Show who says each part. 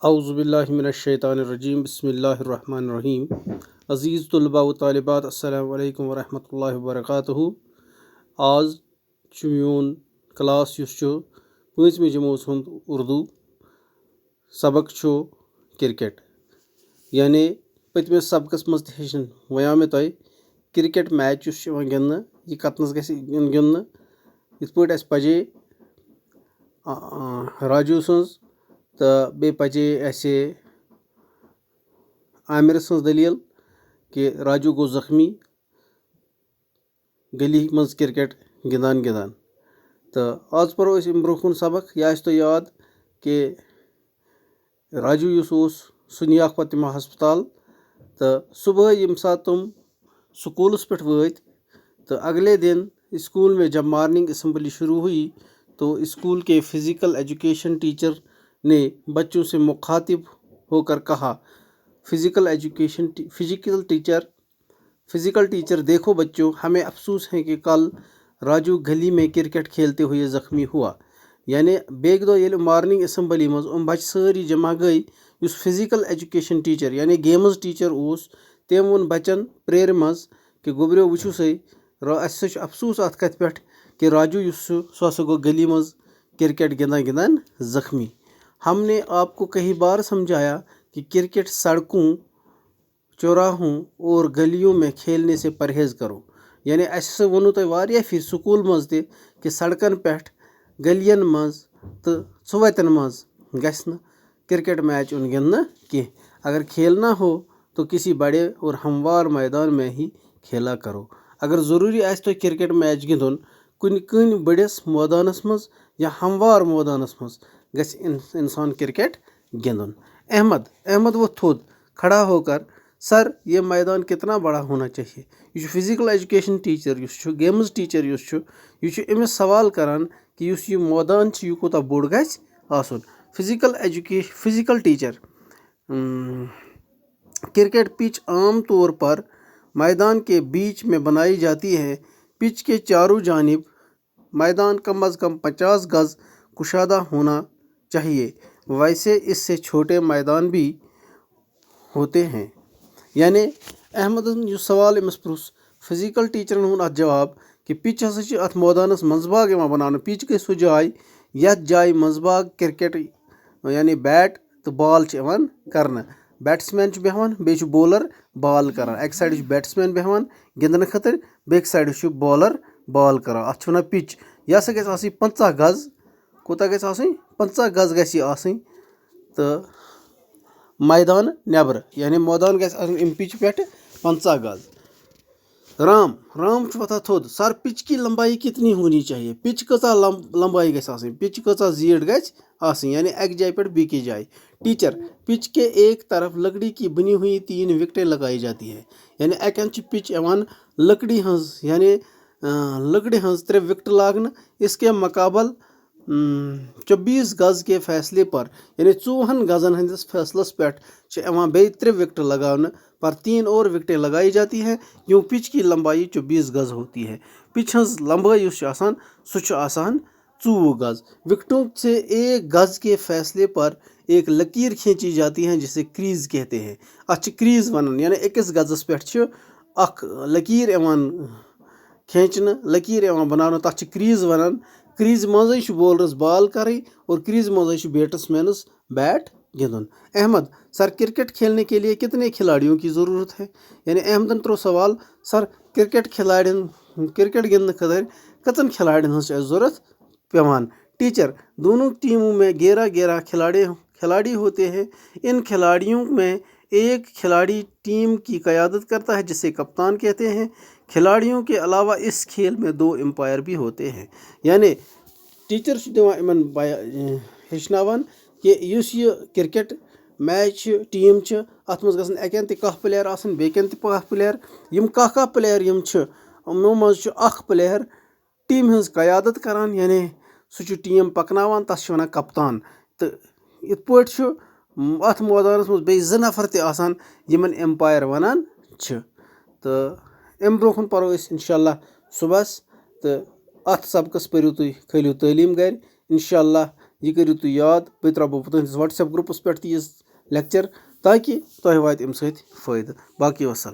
Speaker 1: औज़ुबिल्लाहिमिनश्शैतानिर्रजीम बिस्मिल्लाहिर्रहमानिर्रहीम। अज़ीज़ तलबा व तालिबात अस्सलामु अलैकुम व रहमतुल्लाहि व बरकातुहू। आज मीन क्लास पाँचमी जमात उर्दू सबक क्रिकेट यानी पतमिस सबकस मज हेचन वह मे तय क्रिकेट मैच गिंदन यह कतनस गिंदन इत पे पजे राजू सज तो बे पजे आमिर सज दलील कि राजू गो जख्मी गली मज क्रिकेट गिंदान गिंदान। तो आज परो अम ब्रोह सबक यह तो याद कि राजू सह नियाक पे तम हस्पताल तो सुबह यम सात तुम स्कूलस पे वत तो अगले दिन स्कूल में जब मॉर्निंग असम्बली शुरू हुई तो स्कूल के फिज़िकल एजुकेशन टीचर ने बच्चों से मुखातिब होकर कहा, फिजिकल टीचर देखो बच्चों, हमें अफसोस है कि कल राजू गली में क्रिकेट खेलते हुए ज़ख्मी हुआ। यानी बेग दो ये मॉर्निंग असम्बली मज बच्चे सारी जमा गई। उस फिजिकल एजुकेशन टीचर यानी गेम्स टीचर उस तम वोन बच्चन प्रेर मज कि गोबरो वुचु से अफसोस अत कथ पे कि राजू सह गो गली मज क्रिकेट गिंदान गिंदान ज़ख्मी। हमने आपको कई बार समझाया कि क्रिकेट सड़कों, चौराहों और गलियों में खेलने से परहेज़ करो। यानी अस वोनु तो वारिया फिर स्कूल मज कि सड़कन पे गलियन मज तो चुवतन मज गस न क्रिकेट मैच उन गिंदना की। अगर खेलना हो तो किसी बड़े और हमवार मैदान में ही खेला करो। अगर ज़रूरी आए तो क्रिकेट मैच गिंदुन कुन बड़िस मैदानस मज या हमवार मैदानस मज गस इंसान क्रिकेट गिंदुन। अहमद वो थोद खड़ा होकर, सर ये मैदान कितना बड़ा होना चाहिए। यह physical education teacher games teacher यह अमिस सवाल करान कि यह मैदान यह कोता बोड़ गस आसुन। फिजिकल टीचर क्रिकेट पिच आम तौर पर मैदान के बीच में बनाई जाती है। पिच के चारों जानिब मैदान कम अज़ कम 50 गज कुशादा होना चाहिए। वैसे इससे छोटे मैदान भी होते हैं। यानी अहमदन यह सवाल अमिस प्रुस फिजिकल टीचरन हुन अत जवाब कि पिच हसा अत मैदानस मंजबाग बनाना। पिच गई सो जाय यथ जाय मंजबाग क्रिकेट यानी बैट तो बॉल करना। बैट्समैन बेहवान बे बॉलर बॉल करान। एक साइड बैट्समैन बेहवान गिंदन खतर, बेक साइड बॉलर बॉल करान। अत वन पिच। यह हसा गई 50 गज। कोता गई 50 गज गई आसनी तो मैदान नेबर यानी मैदान गई पिच पे 50 गज। राम वथा थोद, सर पिच की लंबाई कितनी होनी चाहिए। पिच कचा लंबाई गई, पिच कचा जीट गई यानी एक जाय पे बीकी जाय। टीचर, पिच के एक तरफ लकड़ी की बनी हुई 3 विकेटें लगाई जाती है। यानी एक पिच एवान लकड़ी हंस यानी लकड़ी हंस 3 विकेट लागन। इसके मुकाबल 24 गज के फैसले पर यानी 54 गजन हंदिस फैसलस पे बे 3 विकेट लगाने पर 3 और विकेटें लगाई जाती हैं। यूँ पिच की लंबाई 24 गज होती है। पिच हंस लंबाई सह 24 गज। विकेटों से 1 गज के फैसले पर एक लकीर खींची जाती है जिसे क्रीज कहते हैं। अत क्रीज वन यानी 1 गजस पे लकीर खींचना, लकीर बनाना, तथ क्रीज वन। क्रीज मज बॉलरस बॉल कर और क्रीज मज बैट्समैनस बैट गिंदुन। अहमद, सर क्रिकेट खेलने के लिए कितने खिलाड़ियों की ज़रूरत है। यानी अहमदन त्रो सवाल, सर क्रिकेट गिंदन खतर कतन खिलाड़ियों हज ज़रूरत पेवान। टीचर, दोनों टीमों में 11 खिलाड़ी होते हैं। इन खिलाड़ियों में एक खिलाड़ी टीम की क़यादत करता है जिसे कप्तान कहते हैं। खिलाड़ियों के अलावा इस खेल में 2 एम्पायर भी होते हैं। यानी टीचर दिवान हेचनावान कि यह क्रिकेट मैच टीम अत मज गसन अकन त कह प्लेयर आसन बेकन त कह प्लेयर। यम कह प्लेयर यमो मज प्लेयर टीम हज क़यादत करान यानी सह टीम पकनावान, तस वन कप्तान। तो इत पे अत मैदानस मज बे 2 नफर त यमन एम्पायर वनान। तो अम ब्रोह परो इंशाअल्लाह सुबह तो अत सबकस परू तुम खलियो तालीम घर इंशाअल्लाह। यह करियो तुम याद बह त्रो तुहंदिस WhatsApp ग्रुपस पे लेक्चर ताकि तुह वात अम सत फायदे बाकी वसल।